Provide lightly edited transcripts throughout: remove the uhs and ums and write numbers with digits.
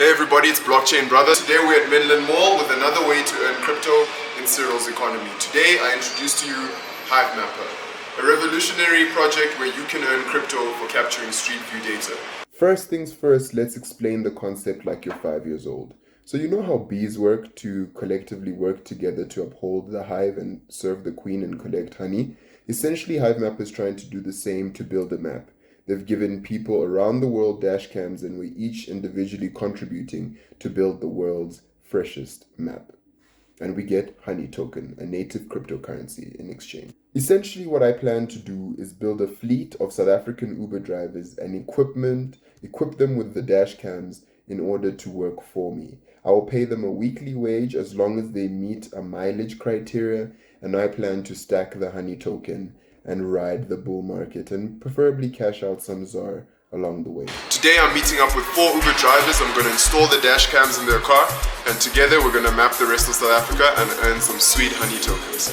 Hey everybody, it's Blockchain Brother. Today we're at Midland Mall with another way to earn crypto in Cyrils economy. Today I introduce to you Hivemapper, a revolutionary project where you can earn crypto for capturing street view data. First things first, let's explain the concept like you're 5 years old. So you know how bees work to collectively work together to uphold the hive and serve the queen and collect honey? Essentially, Hivemapper is trying to do the same to build a map. They've given people around the world dashcams, and we're each individually contributing to build the world's freshest map. And we get Honey Token, a native cryptocurrency, in exchange. Essentially, what I plan to do is build a fleet of South African Uber drivers and equip them with the dashcams in order to work for me. I will pay them a weekly wage as long as they meet a mileage criteria, and I plan to stack the Honey Token and ride the bull market and preferably cash out some ZAR along the way. Today I'm meeting up with 4 Uber drivers. I'm going to install the dash cams in their car, and together we're going to map the rest of South Africa and earn some sweet honey tokens.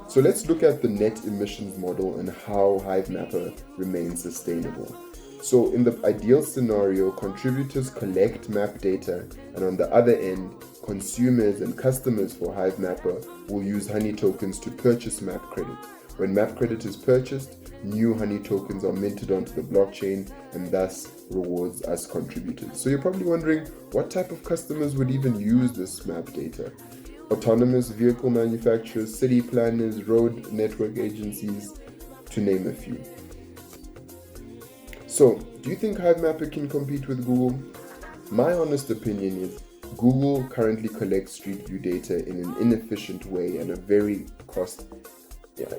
So let's look at the net emissions model and how Hivemapper remains sustainable. So in the ideal scenario, contributors collect map data, and on the other end, consumers and customers for Hivemapper will use honey tokens to purchase map credit. When map credit is purchased, new honey tokens are minted onto the blockchain and thus rewards us contributors. So you're probably wondering, what type of customers would even use this map data? Autonomous vehicle manufacturers, city planners, road network agencies, to name a few. So, do you think Hivemapper can compete with Google? My honest opinion is Google currently collects street view data in an inefficient way and a very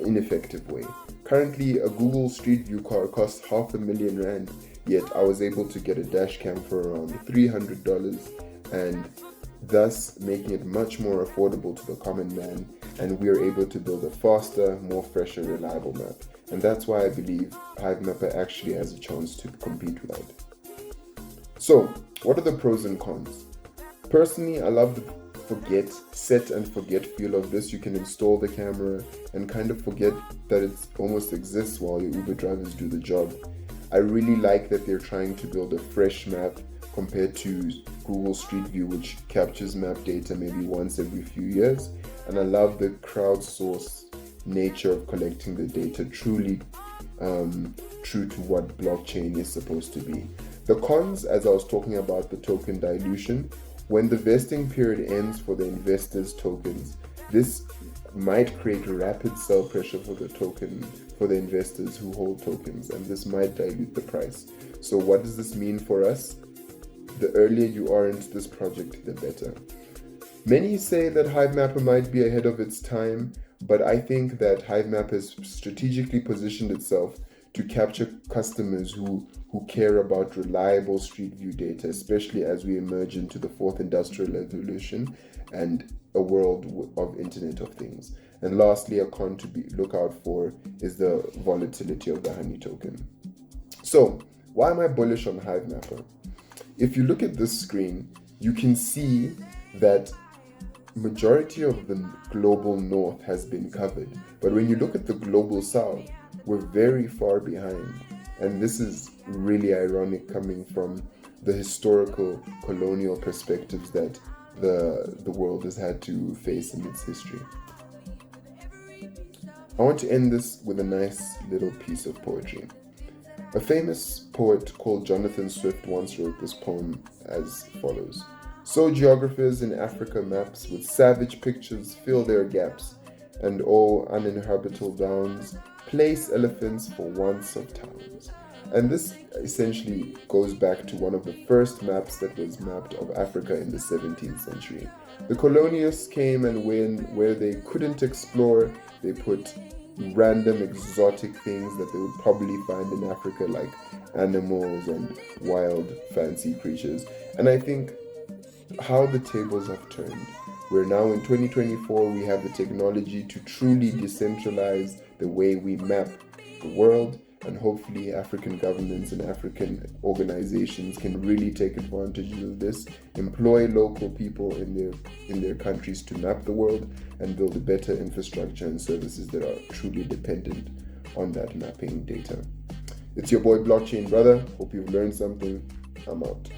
ineffective way. Currently, a Google Street View car costs R500,000, yet I was able to get a dash cam for around $300 and thus making it much more affordable to the common man, and we are able to build a faster, more fresher, reliable map. And that's why I believe Hivemapper actually has a chance to compete with it. So, what are the pros and cons? Personally, I love the set and forget feel of this. You can install the camera and kind of forget that it almost exists while your Uber drivers do the job. I really like that they're trying to build a fresh map compared to Google Street View, which captures map data maybe once every few years. And I love the crowdsourced nature of collecting the data, truly true to what blockchain is supposed to be. The cons, as I was talking about the token dilution, when the vesting period ends for the investors' tokens, this might create rapid sell pressure for the investors who hold tokens, and this might dilute the price. So what does this mean for us? The earlier you are into this project, the better. Many say that Hivemapper might be ahead of its time, but I think that Hivemapper has strategically positioned itself to capture customers who care about reliable street view data, especially as we emerge into the 4th industrial revolution and a world of Internet of Things. And lastly, a con to look out for is the volatility of the honey token. So, why am I bullish on Hivemapper? If you look at this screen, you can see that majority of the global north has been covered. But when you look at the global south, we're very far behind. And this is really ironic coming from the historical colonial perspectives that the world has had to face in its history. I want to end this with a nice little piece of poetry. A famous poet called Jonathan Swift once wrote this poem as follows: "So geographers in Africa maps with savage pictures fill their gaps, and all uninhabitable downs place elephants for once of towns." And this essentially goes back to one of the first maps that was mapped of Africa in the 17th century. The colonialists came and went where they couldn't explore. They put random exotic things that they would probably find in Africa, like animals and wild fancy creatures. And I think how the tables have turned. We're now in 2024, we have the technology to truly decentralize the way we map the world, and hopefully African governments and African organizations can really take advantage of this, employ local people in their countries to map the world, and build a better infrastructure and services that are truly dependent on that mapping data. It's your boy Blockchain Brother. Hope you've learned something. I'm out.